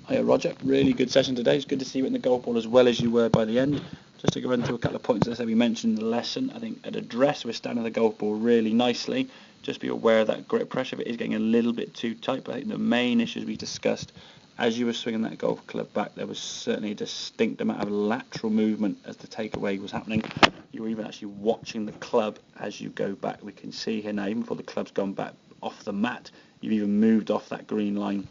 Hiya Roger, really good session today. It's good to see you in the golf ball as well as you were by the end. Just to go into a couple of points, as I said, we mentioned the lesson. I think at address we're standing the golf ball really nicely. Just be aware of that grip pressure. If it is getting a little bit too tight, but I think the main issues we discussed, as you were swinging that golf club back, there was certainly a distinct amount of lateral movement as the takeaway was happening. You were even actually watching the club as you go back. We can see here now, even before the club's gone back off the mat, you've even moved off that green line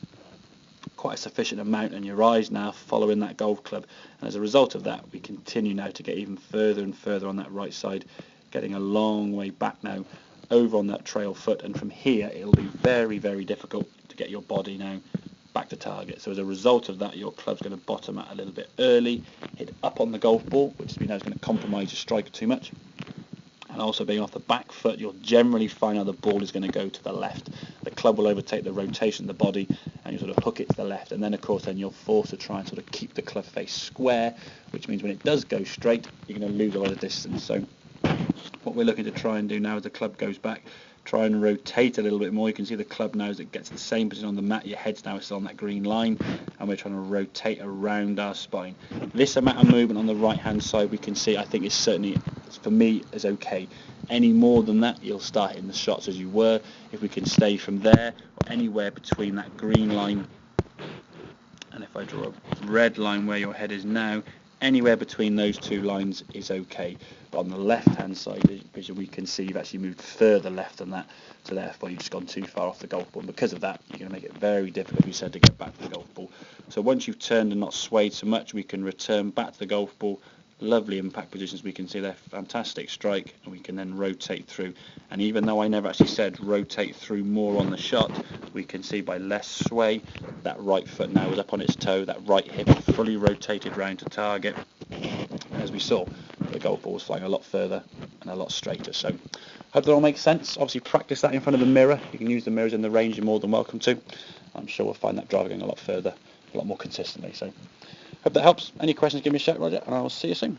quite a sufficient amount, and your eyes now following that golf club, and as a result of that we continue now to get even further and further on that right side, getting a long way back now over on that trail foot, and from here it'll be very, very difficult to get your body now back to target. So as a result of that, your club's going to bottom out a little bit early, hit up on the golf ball, which we know is going to compromise your striker too much. And also being off the back foot, you'll generally find how the ball is going to go to the left. The club will overtake the rotation of the body, and you sort of hook it to the left. And then, of course, then you're forced to try and sort of keep the club face square, which means when it does go straight, you're going to lose a lot of distance. So what we're looking to try and do now as the club goes back, try and rotate a little bit more. You can see the club now as it gets the same position on the mat. Your head's now still on that green line, and we're trying to rotate around our spine. This amount of movement on the right hand side we can see, I think, is certainly, for me, is okay. Any more than that, you'll start hitting the shots as you were. If we can stay from there or anywhere between that green line, and if I draw a red line where your head is now, anywhere between those two lines is okay. But on the left hand side vision, we can see you've actually moved further left than that, so therefore you've just gone too far off the golf ball, and because of that you're going to make it very difficult, as we said, to get back to the golf ball. So once you've turned and not swayed so much, we can return back to the golf ball. Lovely impact positions, we can see there, fantastic strike, and we can then rotate through. And even though I never actually said rotate through more on the shot, we can see by less sway, that right foot now is up on its toe, that right hip fully rotated round to target. And as we saw, the golf ball was flying a lot further and a lot straighter. So hope that all makes sense. Obviously practice that in front of the mirror. You can use the mirrors in the range, you're more than welcome to. I'm sure we'll find that driver going a lot further, a lot more consistently. So hope that helps. Any questions, give me a shout, Roger, and I'll see you soon.